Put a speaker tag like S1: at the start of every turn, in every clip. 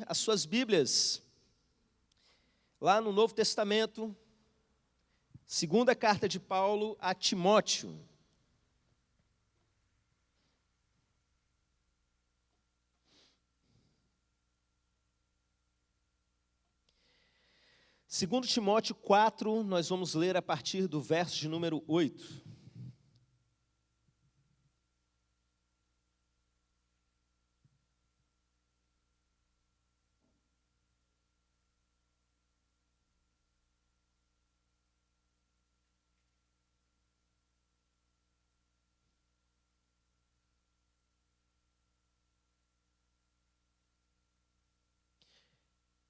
S1: as suas Bíblias, lá no Novo Testamento, segunda carta de Paulo a Timóteo. Segundo Timóteo 4, nós vamos ler a partir do verso de número 8.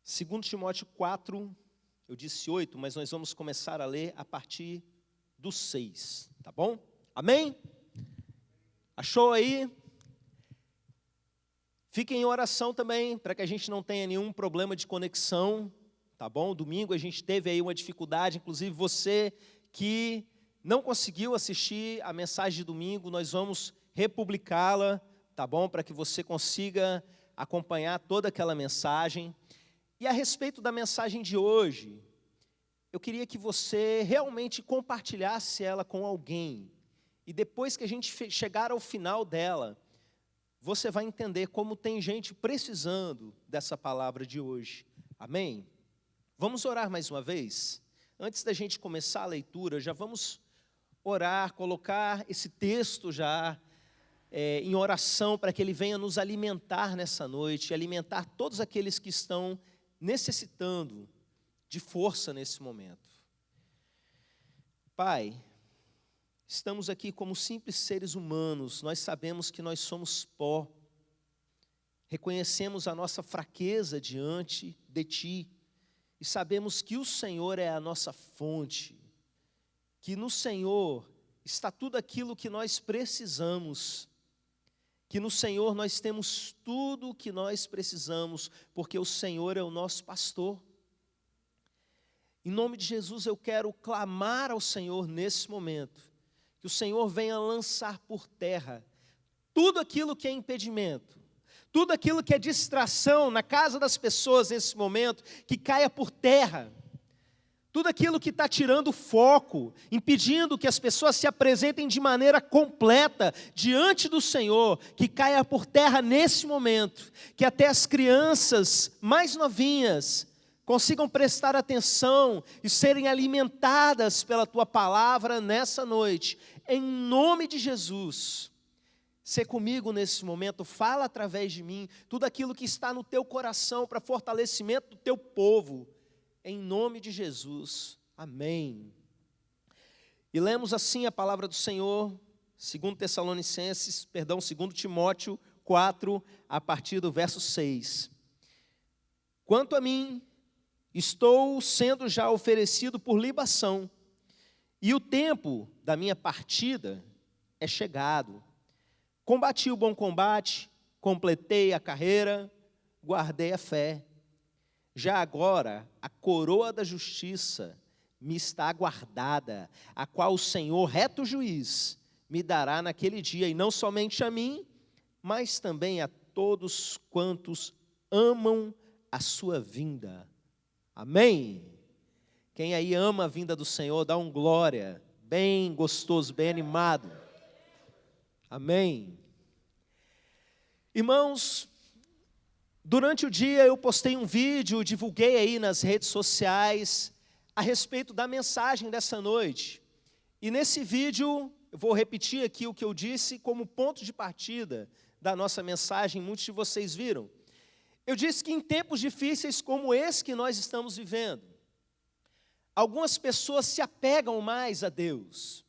S1: Segundo Timóteo 4, eu disse 8, mas nós vamos começar a ler a partir do 6, tá bom? Amém? Achou aí? Fiquem em oração também, para que a gente não tenha nenhum problema de conexão, tá bom? Domingo a gente teve aí uma dificuldade, inclusive você que não conseguiu assistir a mensagem de domingo, nós vamos republicá-la, tá bom? Para que você consiga acompanhar toda aquela mensagem. E a respeito da mensagem de hoje, eu queria que você realmente compartilhasse ela com alguém. E depois que a gente chegar ao final dela, você vai entender como tem gente precisando dessa palavra de hoje. Amém? Vamos orar mais uma vez? Antes da gente começar a leitura, já vamos orar, colocar esse texto já em oração para que ele venha nos alimentar nessa noite, alimentar todos aqueles que estão necessitando de força nesse momento. Pai, estamos aqui como simples seres humanos, nós sabemos que nós somos pó, reconhecemos a nossa fraqueza diante de Ti, e sabemos que o Senhor é a nossa fonte, que no Senhor está tudo aquilo que nós precisamos, que no Senhor nós temos tudo o que nós precisamos, porque o Senhor é o nosso pastor. Em nome de Jesus eu quero clamar ao Senhor nesse momento, que o Senhor venha lançar por terra tudo aquilo que é impedimento, tudo aquilo que é distração na casa das pessoas nesse momento, que caia por terra. Tudo aquilo que está tirando o foco, impedindo que as pessoas se apresentem de maneira completa diante do Senhor, que caia por terra nesse momento, que até as crianças mais novinhas consigam prestar atenção e serem alimentadas pela Tua palavra nessa noite, em nome de Jesus. Sê comigo nesse momento, fala através de mim, tudo aquilo que está no Teu coração para fortalecimento do Teu povo, em nome de Jesus, amém. E lemos assim a palavra do Senhor, 2 Timóteo 4, a partir do verso 6. Quanto a mim, estou sendo já oferecido por libação, e o tempo da minha partida é chegado. Combati o bom combate, completei a carreira, guardei a fé. Já agora, a coroa da justiça me está aguardada, a qual o Senhor, reto juiz, me dará naquele dia, e não somente a mim, mas também a todos quantos amam a sua vinda. Amém? Quem aí ama a vinda do Senhor, dá um glória, bem gostoso, bem animado. Amém? Irmãos, durante o dia eu postei um vídeo, divulguei aí nas redes sociais a respeito da mensagem dessa noite. E nesse vídeo, eu vou repetir aqui o que eu disse como ponto de partida da nossa mensagem, muitos de vocês viram. Eu disse que em tempos difíceis como esse que nós estamos vivendo, algumas pessoas se apegam mais a Deus.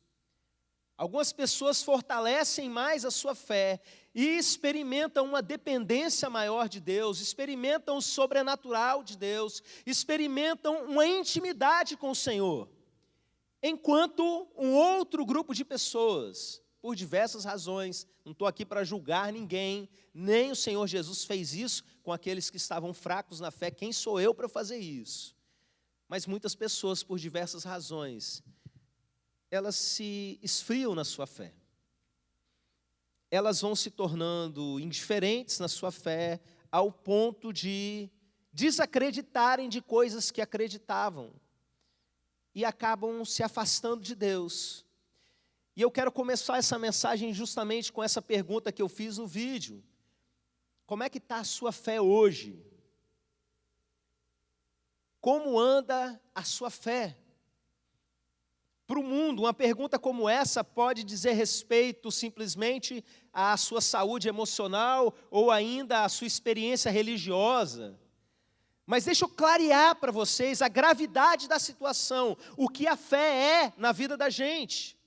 S1: Algumas pessoas fortalecem mais a sua fé e experimentam uma dependência maior de Deus, experimentam o sobrenatural de Deus, experimentam uma intimidade com o Senhor. Enquanto um outro grupo de pessoas, por diversas razões, não estou aqui para julgar ninguém, nem o Senhor Jesus fez isso com aqueles que estavam fracos na fé, quem sou eu para fazer isso? Mas muitas pessoas, por diversas razões, elas se esfriam na sua fé. Elas vão se tornando indiferentes na sua fé, ao ponto de desacreditarem de coisas que acreditavam e acabam se afastando de Deus. E eu quero começar essa mensagem justamente com essa pergunta que eu fiz no vídeo. Como é que está a sua fé hoje? Como anda a sua fé? Para o mundo, uma pergunta como essa pode dizer respeito simplesmente à sua saúde emocional ou ainda à sua experiência religiosa. Mas deixa eu clarear para vocês a gravidade da situação, o que a fé é na vida da gente.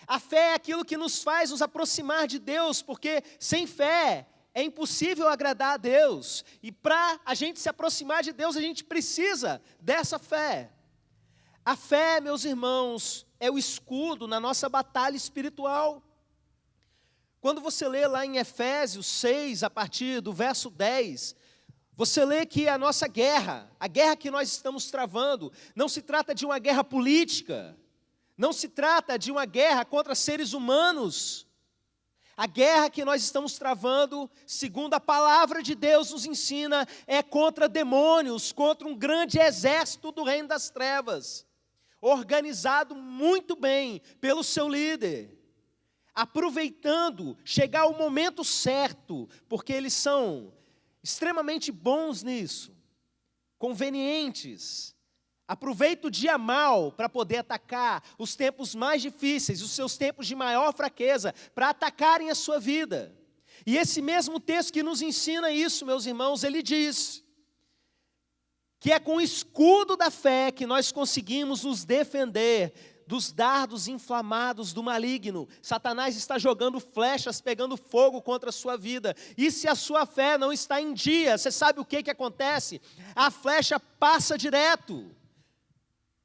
S1: A fé é aquilo que nos faz nos aproximar de Deus, porque sem fé é impossível agradar a Deus. E para a gente se aproximar de Deus, a gente precisa dessa fé. A fé, meus irmãos, é o escudo na nossa batalha espiritual. Quando você lê lá em Efésios 6, a partir do verso 10, você lê que a nossa guerra, a guerra que nós estamos travando, não se trata de uma guerra política, não se trata de uma guerra contra seres humanos. A guerra que nós estamos travando, segundo a palavra de Deus nos ensina, é contra demônios, contra um grande exército do reino das trevas, organizado muito bem pelo seu líder, aproveitando chegar o momento certo, porque eles são extremamente bons nisso, convenientes. Aproveita o dia mal para poder atacar os tempos mais difíceis, os seus tempos de maior fraqueza, para atacarem a sua vida. E esse mesmo texto que nos ensina isso, meus irmãos, ele diz que é com o escudo da fé que nós conseguimos nos defender dos dardos inflamados do maligno. Satanás está jogando flechas, pegando fogo contra a sua vida. E se a sua fé não está em dia, você sabe o que acontece? A flecha passa direto.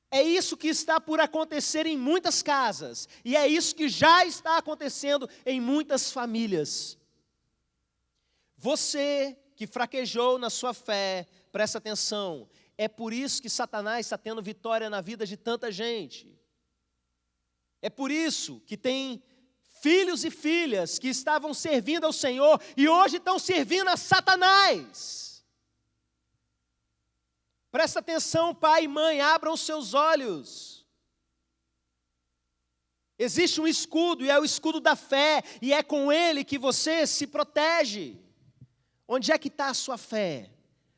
S1: É isso que está por acontecer em muitas casas. E é isso que já está acontecendo em muitas famílias. Você que fraquejou na sua fé, presta atenção. É por isso que Satanás está tendo vitória na vida de tanta gente. É por isso que tem filhos e filhas que estavam servindo ao Senhor e hoje estão servindo a Satanás. Presta atenção, pai e mãe, abram os seus olhos. Existe um escudo e é o escudo da fé e é com ele que você se protege. Onde é que está a sua fé?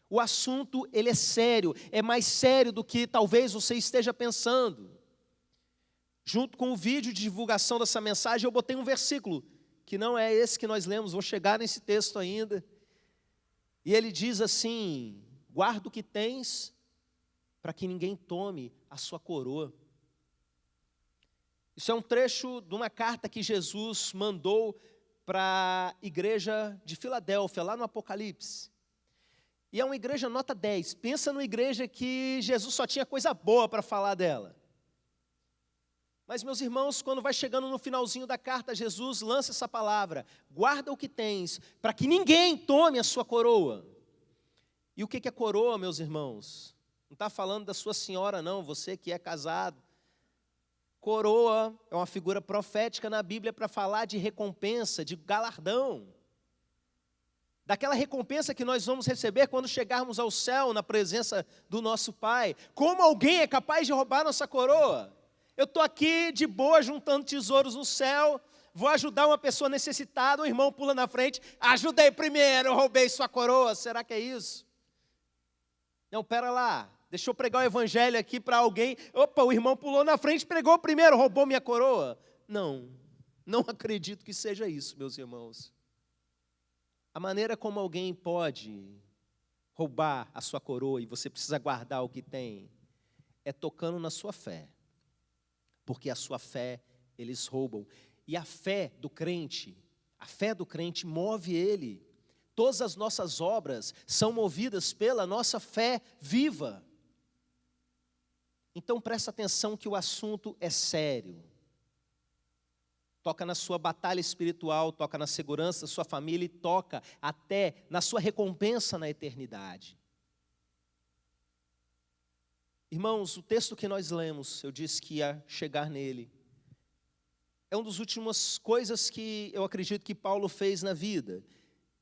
S1: O assunto, ele é sério, é mais sério do que talvez você esteja pensando. Junto com o vídeo de divulgação dessa mensagem, eu botei um versículo, que não é esse que nós lemos, vou chegar nesse texto ainda. E ele diz assim: guarda o que tens, para que ninguém tome a sua coroa. Isso é um trecho de uma carta que Jesus mandou para a igreja de Filadélfia, lá no Apocalipse. E é uma igreja nota 10. Pensa numa igreja que Jesus só tinha coisa boa para falar dela. Mas, meus irmãos, quando vai chegando no finalzinho da carta, Jesus lança essa palavra: guarda o que tens, para que ninguém tome a sua coroa. E o que é coroa, meus irmãos? Não está falando da sua senhora, não, você que é casado. Coroa é uma figura profética na Bíblia para falar de recompensa, de galardão. Daquela recompensa que nós vamos receber quando chegarmos ao céu, na presença do nosso Pai. Como alguém é capaz de roubar nossa coroa? Eu estou aqui de boa, juntando tesouros no céu, vou ajudar uma pessoa necessitada, o irmão pula na frente: ajudei primeiro, eu roubei sua coroa. Será que é isso? Não, pera lá, deixa eu pregar o evangelho aqui para alguém. Opa, o irmão pulou na frente, pregou primeiro, roubou minha coroa. Não acredito que seja isso, meus irmãos. A maneira como alguém pode roubar a sua coroa e você precisa guardar o que tem, é tocando na sua fé. Porque a sua fé eles roubam. E a fé do crente move ele. Todas as nossas obras são movidas pela nossa fé viva. Então presta atenção que o assunto é sério. Toca na sua batalha espiritual, toca na segurança da sua família e toca até na sua recompensa na eternidade. Irmãos, o texto que nós lemos, eu disse que ia chegar nele, é uma das últimas coisas que eu acredito que Paulo fez na vida.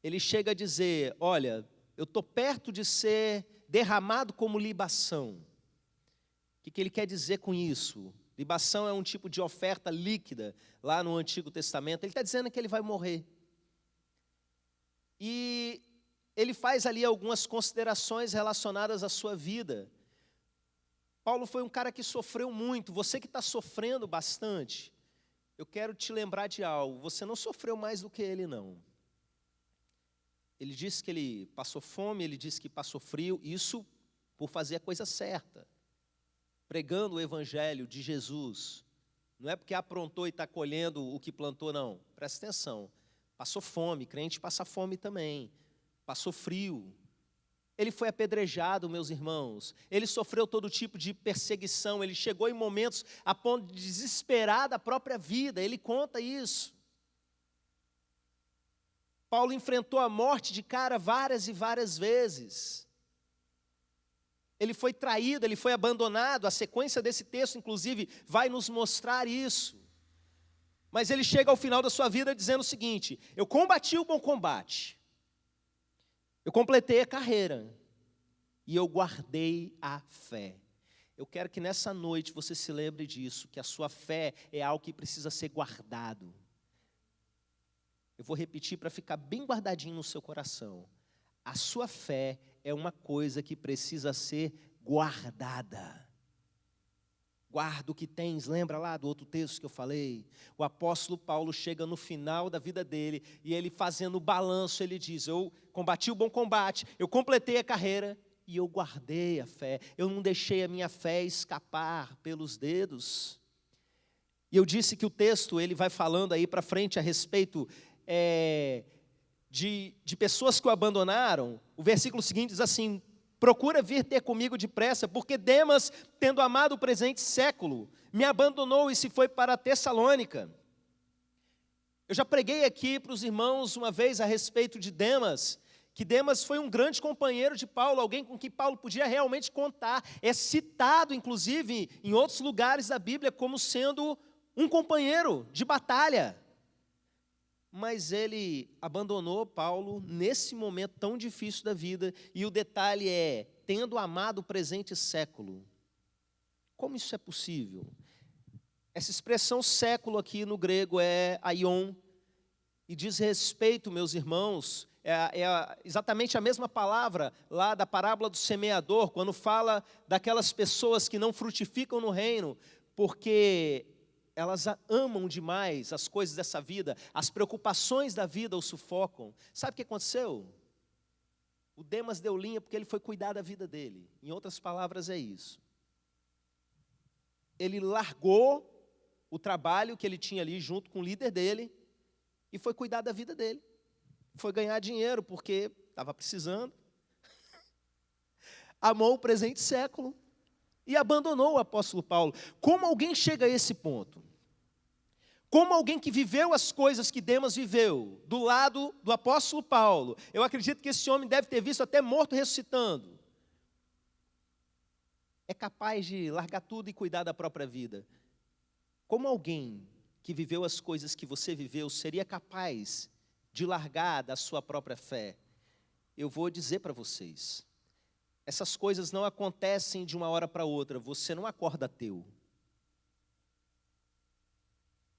S1: Ele chega a dizer: olha, eu estou perto de ser derramado como libação. O que ele quer dizer com isso? Libação é um tipo de oferta líquida lá no Antigo Testamento. Ele está dizendo que ele vai morrer. E ele faz ali algumas considerações relacionadas à sua vida. Paulo foi um cara que sofreu muito. Você que está sofrendo bastante, eu quero te lembrar de algo. Você não sofreu mais do que ele, não. Ele disse que ele passou fome, ele disse que passou frio. Isso por fazer a coisa certa. Pregando o evangelho de Jesus. Não é porque aprontou e está colhendo o que plantou, não. Presta atenção. Passou fome, crente passa fome também. Passou frio. Ele foi apedrejado, meus irmãos. Ele sofreu todo tipo de perseguição. Ele chegou em momentos a ponto de desesperar da própria vida. Ele conta isso. Paulo enfrentou a morte de cara várias e várias vezes. Ele foi traído, ele foi abandonado. A sequência desse texto, inclusive, vai nos mostrar isso. Mas ele chega ao final da sua vida dizendo o seguinte: eu combati o bom combate, eu completei a carreira e eu guardei a fé. Eu quero que nessa noite você se lembre disso, que a sua fé é algo que precisa ser guardado. Eu vou repetir para ficar bem guardadinho no seu coração. A sua fé é uma coisa que precisa ser guardada. Guarda o que tens, lembra lá do outro texto que eu falei? O apóstolo Paulo chega no final da vida dele e ele fazendo o balanço, ele diz: eu combati o bom combate, eu completei a carreira e eu guardei a fé. Eu não deixei a minha fé escapar pelos dedos. E eu disse que o texto ele vai falando aí para frente a respeito de pessoas que o abandonaram. O versículo seguinte diz assim: procura vir ter comigo depressa, porque Demas, tendo amado o presente século, me abandonou e se foi para Tessalônica. Eu já preguei aqui para os irmãos uma vez a respeito de Demas, que Demas foi um grande companheiro de Paulo, alguém com quem Paulo podia realmente contar. É citado, inclusive, em outros lugares da Bíblia, como sendo um companheiro de batalha. Mas ele abandonou Paulo nesse momento tão difícil da vida. E o detalhe é, tendo amado o presente século. Como isso é possível? Essa expressão século aqui no grego é aion. E diz respeito, meus irmãos, exatamente a mesma palavra lá da parábola do semeador, quando fala daquelas pessoas que não frutificam no reino, porque elas amam demais as coisas dessa vida, as preocupações da vida o sufocam. Sabe o que aconteceu? O Demas deu linha porque ele foi cuidar da vida dele. Em outras palavras, é isso. Ele largou o trabalho que ele tinha ali junto com o líder dele e foi cuidar da vida dele. Foi ganhar dinheiro porque estava precisando. Amou o presente século e abandonou o apóstolo Paulo. Como alguém chega a esse ponto? Como alguém que viveu as coisas que Demas viveu, do lado do apóstolo Paulo, eu acredito que esse homem deve ter visto até morto ressuscitando, é capaz de largar tudo e cuidar da própria vida. Como alguém que viveu as coisas que você viveu seria capaz de largar da sua própria fé? Eu vou dizer para vocês, essas coisas não acontecem de uma hora para outra, você não acorda ateu.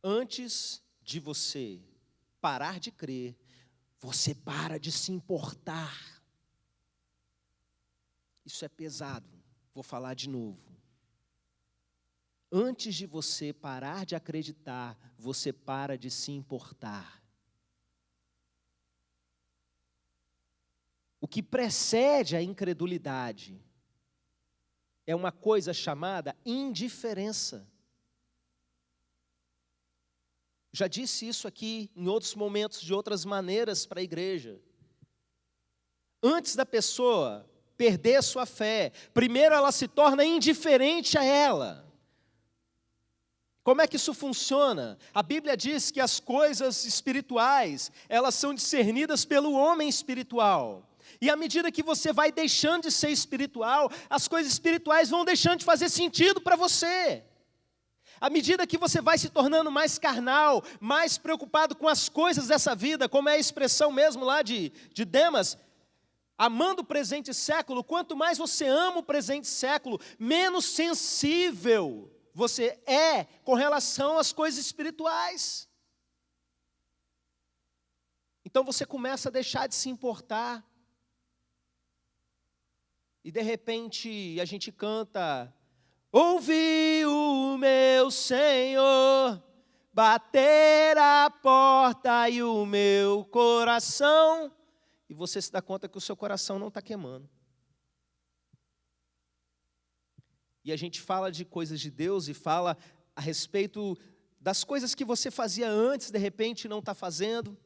S1: Antes de você parar de crer, você para de se importar. Isso é pesado, vou falar de novo. Antes de você parar de acreditar, você para de se importar. O que precede a incredulidade é uma coisa chamada indiferença. Já disse isso aqui em outros momentos, de outras maneiras para a igreja. Antes da pessoa perder a sua fé, primeiro ela se torna indiferente a ela. Como é que isso funciona? A Bíblia diz que as coisas espirituais, elas são discernidas pelo homem espiritual. E à medida que você vai deixando de ser espiritual, as coisas espirituais vão deixando de fazer sentido para você. À medida que você vai se tornando mais carnal, mais preocupado com as coisas dessa vida, como é a expressão mesmo lá de Demas, amando o presente século, quanto mais você ama o presente século, menos sensível você é com relação às coisas espirituais. Então você começa a deixar de se importar. E de repente a gente canta: ouvi o meu Senhor bater a porta e o meu coração. E você se dá conta que o seu coração não está queimando. E a gente fala de coisas de Deus e fala a respeito das coisas que você fazia antes, de repente não está fazendo.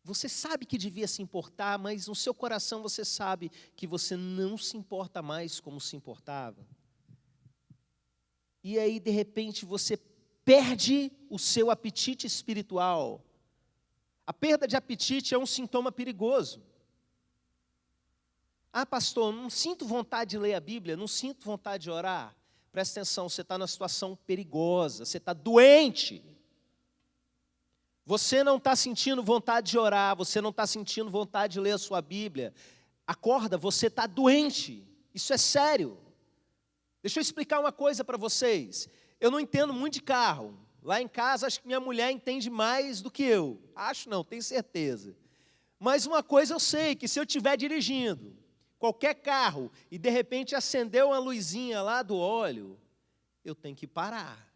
S1: Você sabe que devia se importar, mas no seu coração você sabe que você não se importa mais como se importava. E aí, de repente, você perde o seu apetite espiritual. A perda de apetite é um sintoma perigoso. Ah, pastor, não sinto vontade de ler a Bíblia, não sinto vontade de orar. Presta atenção, você está numa situação perigosa, você está doente. Você não está sentindo vontade de orar, você não está sentindo vontade de ler a sua Bíblia. Acorda, você está doente, isso é sério. Deixa eu explicar uma coisa para vocês. Eu não entendo muito de carro. Lá em casa, acho que minha mulher entende mais do que eu. Acho não, tenho certeza. Mas uma coisa eu sei, que se eu estiver dirigindo qualquer carro e de repente acendeu uma luzinha lá do óleo, eu tenho que parar.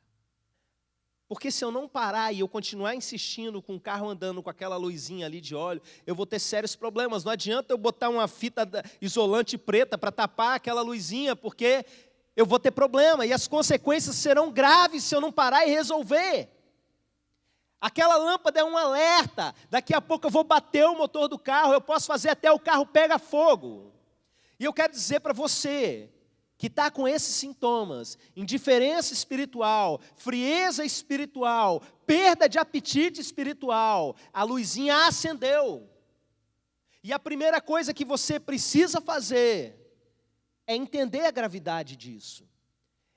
S1: Porque se eu não parar e eu continuar insistindo com o carro andando com aquela luzinha ali de óleo, eu vou ter sérios problemas. Não adianta eu botar uma fita isolante preta para tapar aquela luzinha, porque eu vou ter problema. E as consequências serão graves se eu não parar e resolver. Aquela lâmpada é um alerta. Daqui a pouco eu vou bater o motor do carro, eu posso fazer até o carro pegar fogo. E eu quero dizer para você que está com esses sintomas, indiferença espiritual, frieza espiritual, perda de apetite espiritual, a luzinha acendeu. E a primeira coisa que você precisa fazer é entender a gravidade disso.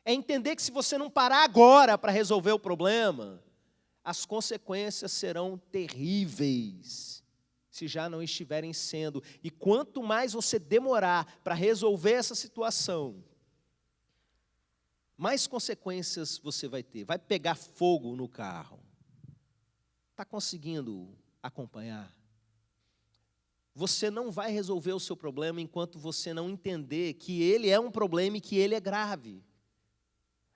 S1: É entender que se você não parar agora para resolver o problema, as consequências serão terríveis, se já não estiverem sendo. E quanto mais você demorar para resolver essa situação, mais consequências você vai ter. Vai pegar fogo no carro. Está conseguindo acompanhar? Você não vai resolver o seu problema enquanto você não entender que ele é um problema e que ele é grave.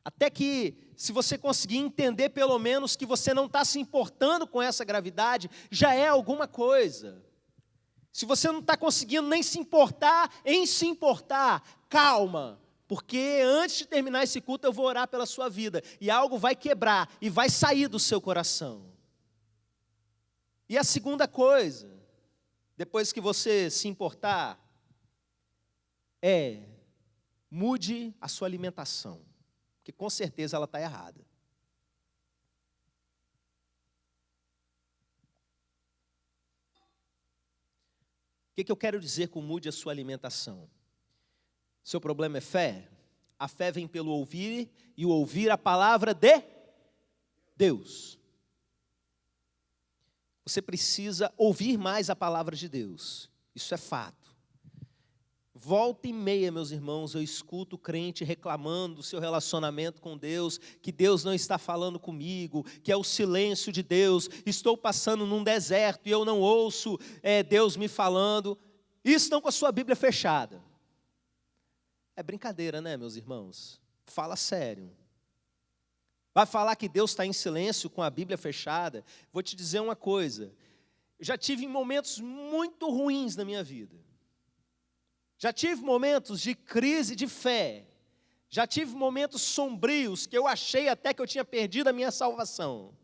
S1: Até que, se você conseguir entender pelo menos que você não está se importando com essa gravidade, já é alguma coisa. Se você não está conseguindo nem se importar em se importar, calma. Porque antes de terminar esse culto eu vou orar pela sua vida. E algo vai quebrar e vai sair do seu coração. E a segunda coisa, depois que você se importar, mude a sua alimentação. Porque com certeza ela está errada. O que eu quero dizer com mude a sua alimentação? Seu problema é fé? A fé vem pelo ouvir e o ouvir a palavra de Deus. Você precisa ouvir mais a palavra de Deus. Isso é fato. Volta e meia, meus irmãos, eu escuto crente reclamando do seu relacionamento com Deus, que Deus não está falando comigo, que é o silêncio de Deus, estou passando num deserto e eu não ouço Deus me falando. E estão com a sua Bíblia fechada. É brincadeira, né, meus irmãos? Fala sério. Vai falar que Deus está em silêncio com a Bíblia fechada? Vou te dizer uma coisa. Eu já tive momentos muito ruins na minha vida. Já tive momentos de crise de fé. Já tive momentos sombrios que eu achei até que eu tinha perdido a minha salvação.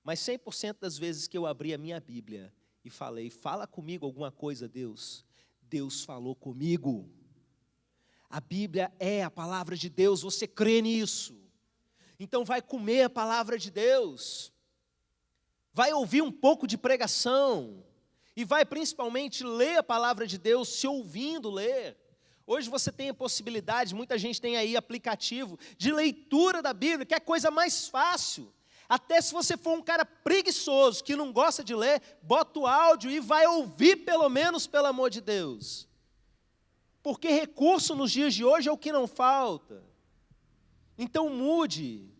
S1: Mas 100% das vezes que eu abri a minha Bíblia e falei, fala comigo alguma coisa, Deus. Deus falou comigo. A Bíblia é a palavra de Deus, você crê nisso. Então vai comer a palavra de Deus. Vai ouvir um pouco de pregação. E vai principalmente ler a palavra de Deus, se ouvindo ler. Hoje você tem a possibilidade, muita gente tem aí aplicativo de leitura da Bíblia, que é a coisa mais fácil. Até se você for um cara preguiçoso, que não gosta de ler, bota o áudio e vai ouvir pelo menos, pelo amor de Deus. Porque recurso nos dias de hoje é o que não falta. Então mude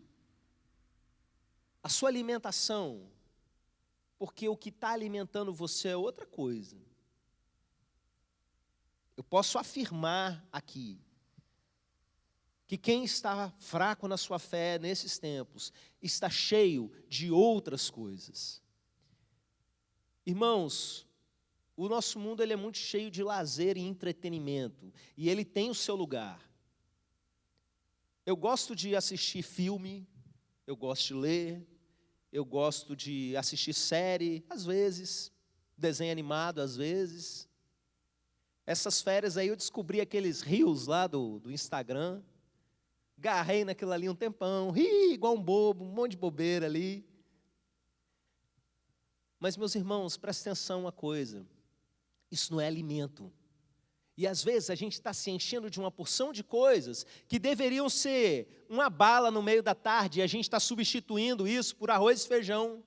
S1: a sua alimentação, porque o que está alimentando você é outra coisa. Eu posso afirmar aqui, que quem está fraco na sua fé nesses tempos, está cheio de outras coisas. Irmãos, o nosso mundo ele é muito cheio de lazer e entretenimento, e ele tem o seu lugar. Eu gosto de assistir filme, eu gosto de ler, eu gosto de assistir série, às vezes, desenho animado, às vezes. Essas férias aí eu descobri aqueles reels lá do Instagram, garrei naquilo ali um tempão, ri igual um bobo, um monte de bobeira ali. Mas, meus irmãos, presta atenção uma coisa, isso não é alimento. E às vezes a gente está se enchendo de uma porção de coisas que deveriam ser uma bala no meio da tarde, e a gente está substituindo isso por arroz e feijão.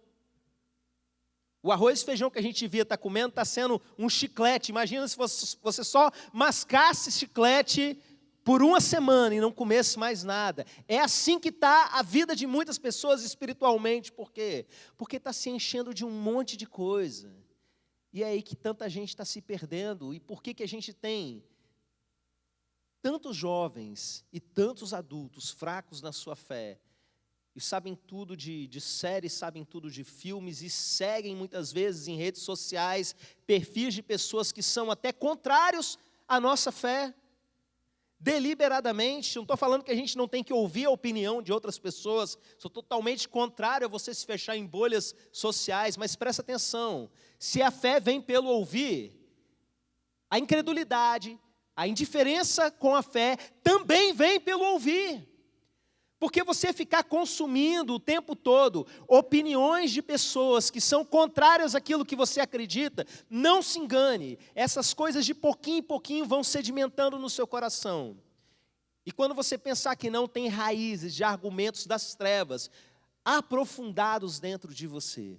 S1: O arroz e feijão que a gente devia estar comendo está sendo um chiclete. Imagina se você só mascasse chiclete por uma semana e não comesse mais nada. É assim que está a vida de muitas pessoas espiritualmente. Por quê? Porque está se enchendo de um monte de coisa. E é aí que tanta gente está se perdendo. E por que a gente tem tantos jovens e tantos adultos fracos na sua fé? E sabem tudo de séries, sabem tudo de filmes, e seguem muitas vezes em redes sociais perfis de pessoas que são até contrários à nossa fé. Deliberadamente, não estou falando que a gente não tem que ouvir a opinião de outras pessoas, sou totalmente contrário a você se fechar em bolhas sociais, mas presta atenção, se a fé vem pelo ouvir, a incredulidade, a indiferença com a fé também vem pelo ouvir. Porque você ficar consumindo o tempo todo opiniões de pessoas que são contrárias àquilo que você acredita, não se engane, essas coisas de pouquinho em pouquinho vão sedimentando no seu coração. E quando você pensar que não tem raízes de argumentos das trevas aprofundados dentro de você,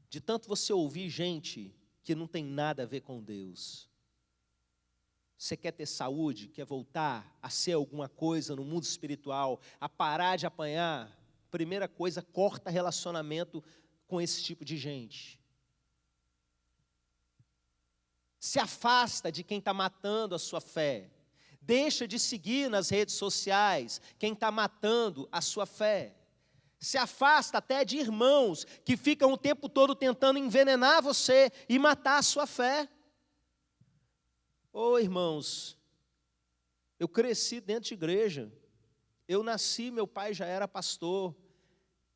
S1: de tanto você ouvir gente que não tem nada a ver com Deus. Você quer ter saúde, quer voltar a ser alguma coisa no mundo espiritual, a parar de apanhar? Primeira coisa, corta relacionamento com esse tipo de gente. Se afasta de quem está matando a sua fé. Deixa de seguir nas redes sociais quem está matando a sua fé. Se afasta até de irmãos que ficam o tempo todo tentando envenenar você e matar a sua fé. Irmãos, eu cresci dentro de igreja, eu nasci, meu pai já era pastor,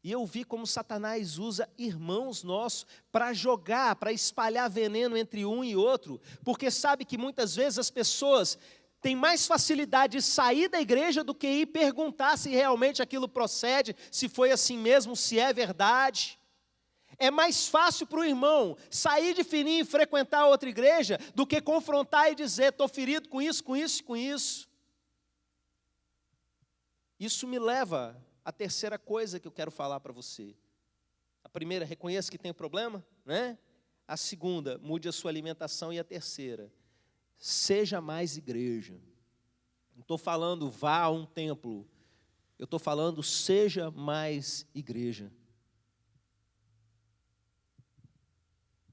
S1: e eu vi como Satanás usa irmãos nossos para jogar, para espalhar veneno entre um e outro, porque sabe que muitas vezes as pessoas têm mais facilidade de sair da igreja do que ir perguntar se realmente aquilo procede, se foi assim mesmo, se é verdade. É mais fácil para o irmão sair de fininho e frequentar outra igreja do que confrontar e dizer, estou ferido com isso, com isso e com isso. Isso me leva à terceira coisa que eu quero falar para você. A primeira, reconheça que tem problema, né? A segunda, mude a sua alimentação. E a terceira, seja mais igreja. Não estou falando vá a um templo, eu estou falando seja mais igreja.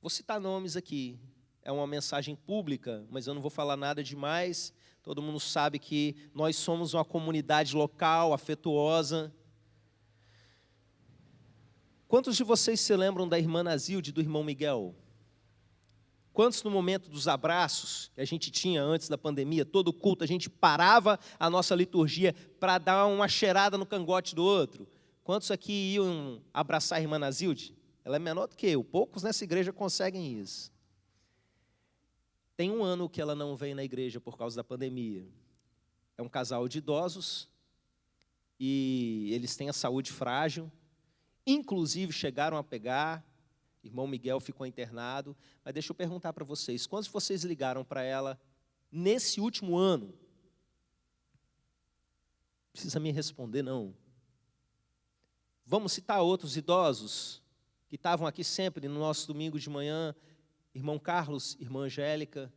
S1: Vou citar nomes aqui, é uma mensagem pública, mas eu não vou falar nada demais. Todo mundo sabe que nós somos uma comunidade local, afetuosa. Quantos de vocês se lembram da irmã Nazilde e do irmão Miguel? Quantos no momento dos abraços que a gente tinha antes da pandemia, todo culto, a gente parava a nossa liturgia para dar uma cheirada no cangote do outro? Quantos aqui iam abraçar a irmã Nazilde? Ela é menor do que eu, poucos nessa igreja conseguem isso. Tem 1 ano que ela não vem na igreja por causa da pandemia. É um casal de idosos e eles têm a saúde frágil, inclusive chegaram a pegar, irmão Miguel ficou internado, mas deixa eu perguntar para vocês, quantos de vocês ligaram para ela nesse último ano? Não precisa me responder, não. Vamos citar outros idosos que estavam aqui sempre no nosso domingo de manhã, irmão Carlos, irmã Angélica.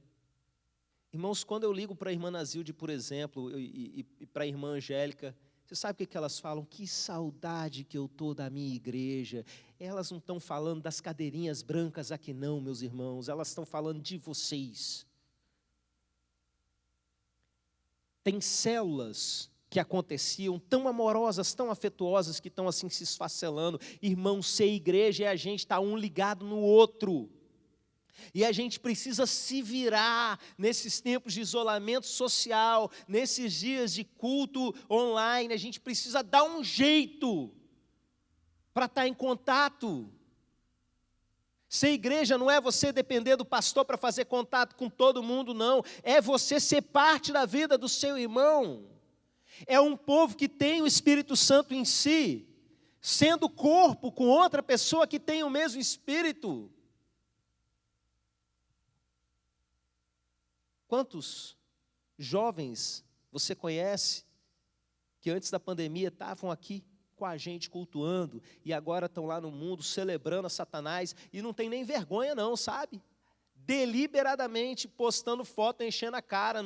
S1: Irmãos, quando eu ligo para a irmã Nazilde, por exemplo, e para a irmã Angélica, você sabe o que elas falam? Que saudade que eu estou da minha igreja. Elas não estão falando das cadeirinhas brancas aqui não, meus irmãos, elas estão falando de vocês. Tem células que aconteciam tão amorosas, tão afetuosas, que estão assim se esfacelando. Irmãos, ser igreja é a gente estar um ligado no outro. E a gente precisa se virar nesses tempos de isolamento social, nesses dias de culto online, a gente precisa dar um jeito para estar em contato. Ser igreja não é você depender do pastor para fazer contato com todo mundo, não. É você ser parte da vida do seu irmão. É um povo que tem o Espírito Santo em si, sendo corpo com outra pessoa que tem o mesmo Espírito. Quantos jovens você conhece que antes da pandemia estavam aqui com a gente cultuando e agora estão lá no mundo celebrando a Satanás e não tem nem vergonha não, sabe? Deliberadamente postando foto, enchendo a cara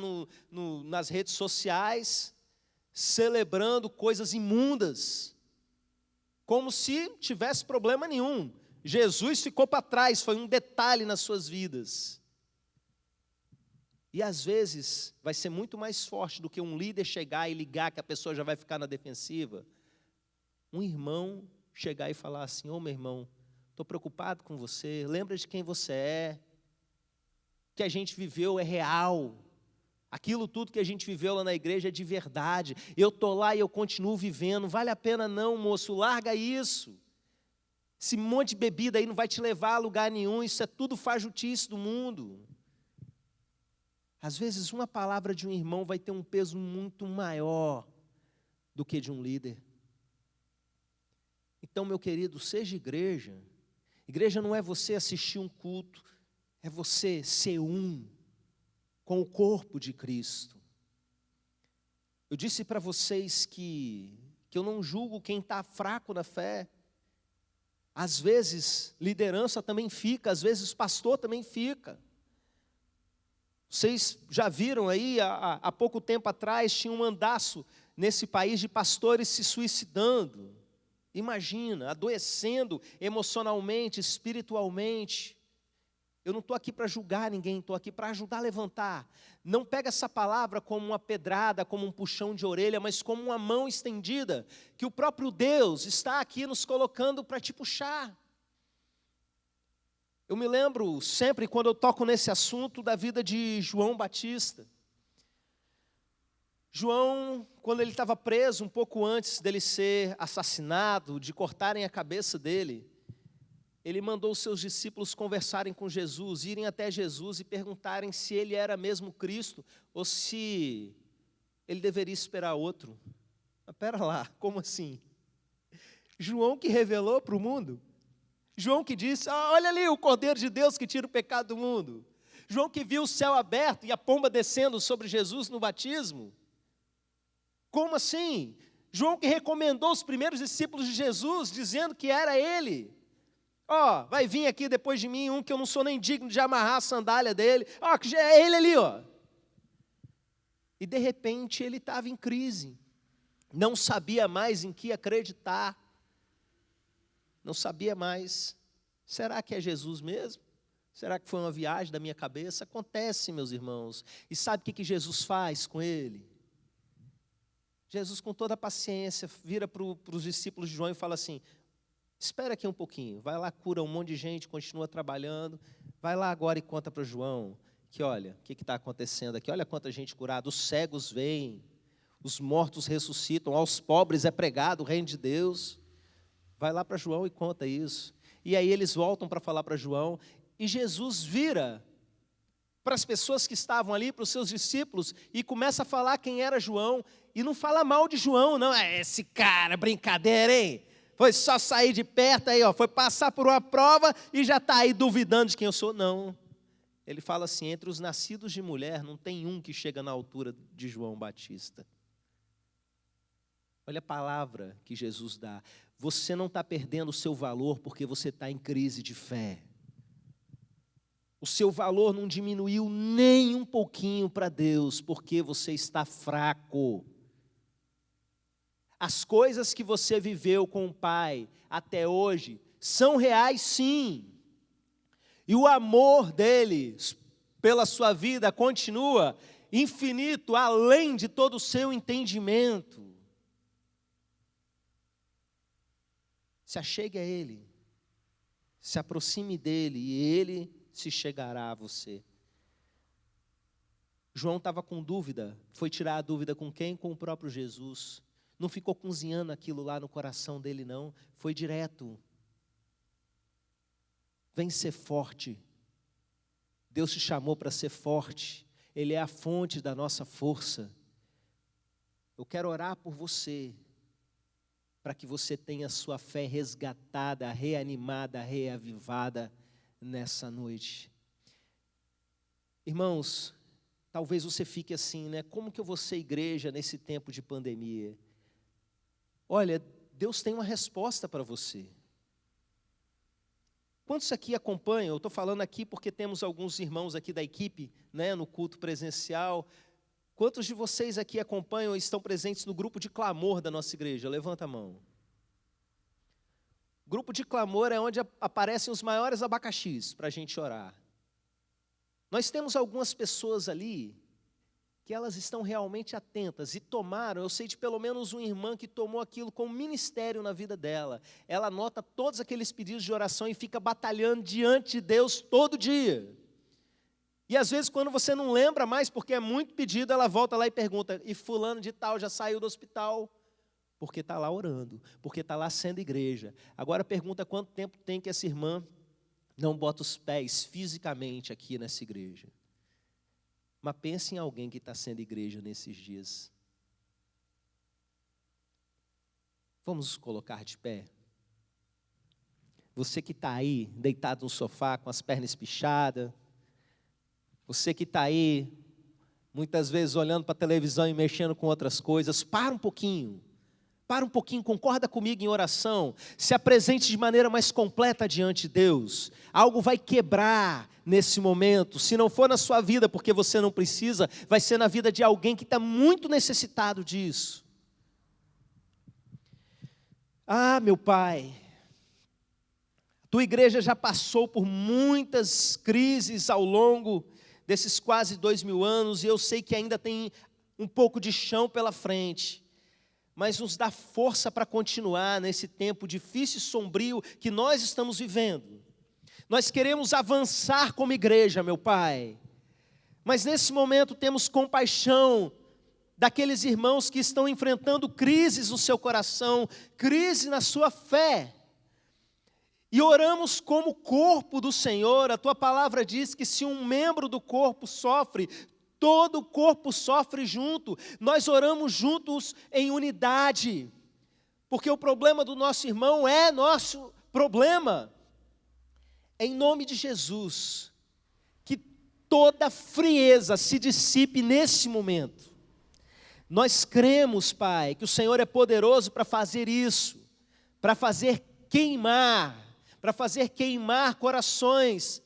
S1: nas redes sociais, celebrando coisas imundas, como se tivesse problema nenhum. Jesus ficou para trás, foi um detalhe nas suas vidas. E às vezes vai ser muito mais forte do que um líder chegar e ligar que a pessoa já vai ficar na defensiva. Um irmão chegar e falar assim: ô meu irmão, estou preocupado com você, lembra de quem você é, o que a gente viveu é real, aquilo tudo que a gente viveu lá na igreja é de verdade, eu estou lá e eu continuo vivendo, vale a pena não, moço, larga isso. Esse monte de bebida aí não vai te levar a lugar nenhum, isso é tudo fajutice do mundo. Às vezes, uma palavra de um irmão vai ter um peso muito maior do que de um líder. Então, meu querido, seja igreja. Igreja não é você assistir um culto, é você ser um com o corpo de Cristo. Eu disse para vocês que eu não julgo quem está fraco na fé. Às vezes, liderança também fica, às vezes, pastor também fica. Vocês já viram aí, há pouco tempo atrás, tinha um andaço nesse país de pastores se suicidando. Imagina, adoecendo emocionalmente, espiritualmente. Eu não estou aqui para julgar ninguém, estou aqui para ajudar a levantar. Não pega essa palavra como uma pedrada, como um puxão de orelha, mas como uma mão estendida, que o próprio Deus está aqui nos colocando para te puxar. Eu me lembro sempre, quando eu toco nesse assunto, da vida de João Batista. João, quando ele estava preso, um pouco antes dele ser assassinado, de cortarem a cabeça dele, ele mandou os seus discípulos conversarem com Jesus, irem até Jesus e perguntarem se ele era mesmo Cristo ou se ele deveria esperar outro. Mas pera lá, como assim? João que revelou para o mundo? João que disse: olha ali o Cordeiro de Deus que tira o pecado do mundo. João que viu o céu aberto e a pomba descendo sobre Jesus no batismo. Como assim? João que recomendou os primeiros discípulos de Jesus, dizendo que era ele. Vai vir aqui depois de mim um que eu não sou nem digno de amarrar a sandália dele. Que já é ele ali, E de repente ele estava em crise. Não sabia mais em que acreditar. Não sabia mais. Será que é Jesus mesmo? Será que foi uma viagem da minha cabeça? Acontece, meus irmãos. E sabe o que Jesus faz com ele? Jesus, com toda a paciência, vira para os discípulos de João e fala assim: espera aqui um pouquinho, vai lá, cura um monte de gente, continua trabalhando, vai lá agora e conta para o João, que olha, o que está acontecendo aqui, olha quanta gente curada, os cegos veem, os mortos ressuscitam, aos pobres é pregado o reino de Deus. Vai lá para João e conta isso. E aí eles voltam para falar para João, e Jesus vira para as pessoas que estavam ali, para os seus discípulos, e começa a falar quem era João, e não fala mal de João, não, esse cara, brincadeira, hein? Foi só sair de perto aí, foi passar por uma prova e já está aí duvidando de quem eu sou. Não, ele fala assim: entre os nascidos de mulher, não tem um que chega na altura de João Batista. Olha a palavra que Jesus dá: você não está perdendo o seu valor porque você está em crise de fé. O seu valor não diminuiu nem um pouquinho para Deus, porque você está fraco. As coisas que você viveu com o Pai até hoje são reais, sim. E o amor dele pela sua vida continua infinito, além de todo o seu entendimento. Se achegue a Ele, se aproxime dEle e Ele se chegará a você. João estava com dúvida, foi tirar a dúvida com quem? Com o próprio Jesus. Não ficou cozinhando aquilo lá no coração dele, não, foi direto. Vem ser forte. Deus te chamou para ser forte. Ele é a fonte da nossa força. Eu quero orar por você, para que você tenha sua fé resgatada, reanimada, reavivada nessa noite. Irmãos, talvez você fique assim, né? Como que eu vou ser igreja nesse tempo de pandemia? Olha, Deus tem uma resposta para você. Quantos aqui acompanham? Eu estou falando aqui porque temos alguns irmãos aqui da equipe, né, no culto presencial. Quantos de vocês aqui acompanham e estão presentes no grupo de clamor da nossa igreja? Levanta a mão. Grupo de clamor é onde aparecem os maiores abacaxis para a gente orar. Nós temos algumas pessoas ali que elas estão realmente atentas e tomaram, eu sei de pelo menos uma irmã que tomou aquilo como ministério na vida dela. Ela anota todos aqueles pedidos de oração e fica batalhando diante de Deus todo dia. E às vezes quando você não lembra mais, porque é muito pedido, ela volta lá e pergunta, e fulano de tal já saiu do hospital? Porque está lá orando, porque está lá sendo igreja. Agora pergunta quanto tempo tem que essa irmã não bota os pés fisicamente aqui nessa igreja. Mas pense em alguém que está sendo igreja nesses dias. Vamos colocar de pé. Você que está aí, deitado no sofá, com as pernas pichadas. Você que está aí, muitas vezes olhando para a televisão e mexendo com outras coisas. Para um pouquinho, concorda comigo em oração. Se apresente de maneira mais completa diante de Deus. Algo vai quebrar nesse momento. Se não for na sua vida, porque você não precisa, vai ser na vida de alguém que está muito necessitado disso. Ah, meu Pai, tua igreja já passou por muitas crises ao longo desses quase 2000 anos, e eu sei que ainda tem um pouco de chão pela frente, mas nos dá força para continuar nesse tempo difícil e sombrio que nós estamos vivendo. Nós queremos avançar como igreja, meu Pai, mas nesse momento temos compaixão daqueles irmãos que estão enfrentando crises no seu coração, crise na sua fé. E oramos como corpo do Senhor. A tua palavra diz que se um membro do corpo sofre, todo o corpo sofre junto. Nós oramos juntos em unidade, porque o problema do nosso irmão é nosso problema. Em nome de Jesus, que toda frieza se dissipe nesse momento. Nós cremos, Pai, que o Senhor é poderoso para fazer isso, para fazer queimar corações,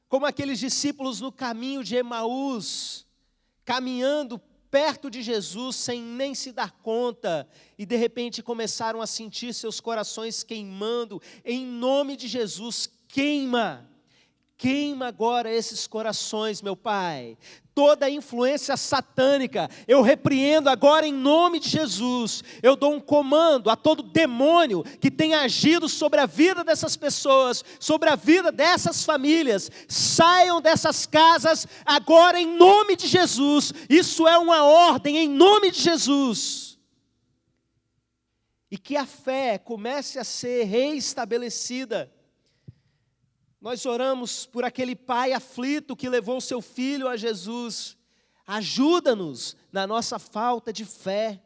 S1: como aqueles discípulos no caminho de Emaús, caminhando perto de Jesus sem nem se dar conta, e de repente começaram a sentir seus corações queimando. Em nome de Jesus, queima agora esses corações, meu Pai. Toda a influência satânica, eu repreendo agora em nome de Jesus. Eu dou um comando a todo demônio que tem agido sobre a vida dessas pessoas, sobre a vida dessas famílias. Saiam dessas casas agora em nome de Jesus. Isso é uma ordem em nome de Jesus. E que a fé comece a ser reestabelecida. Nós oramos por aquele pai aflito que levou seu filho a Jesus. Ajuda-nos na nossa falta de fé.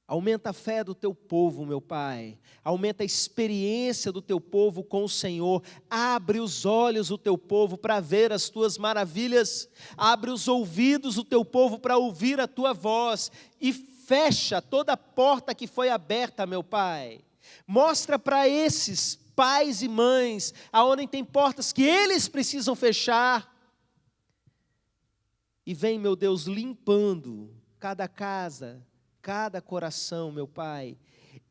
S1: Aumenta a fé do teu povo, meu Pai. Aumenta a experiência do teu povo com o Senhor. Abre os olhos do teu povo para ver as tuas maravilhas. Abre os ouvidos do teu povo para ouvir a tua voz. E fecha toda porta que foi aberta, meu Pai. Mostra para esses pais e mães, aonde tem portas que eles precisam fechar. E vem, meu Deus, limpando cada casa, cada coração, meu Pai,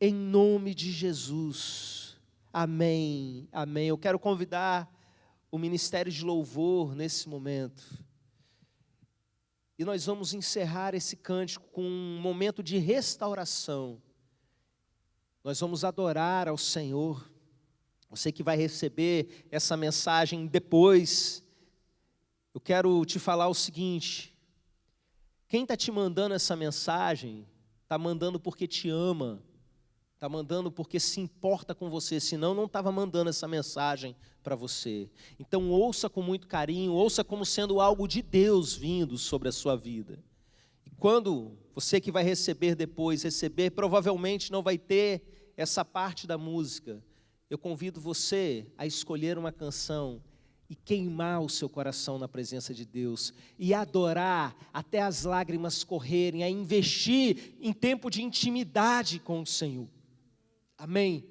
S1: em nome de Jesus. Amém, amém. Eu quero convidar o Ministério de Louvor nesse momento. E nós vamos encerrar esse cântico com um momento de restauração. Nós vamos adorar ao Senhor. Você que vai receber essa mensagem depois, eu quero te falar o seguinte: quem está te mandando essa mensagem, está mandando porque te ama, está mandando porque se importa com você, senão não estava mandando essa mensagem para você. Então ouça com muito carinho, ouça como sendo algo de Deus vindo sobre a sua vida. E quando você que vai receber depois, provavelmente não vai ter essa parte da música. Eu convido você a escolher uma canção e queimar o seu coração na presença de Deus, e adorar até as lágrimas correrem, a investir em tempo de intimidade com o Senhor. Amém?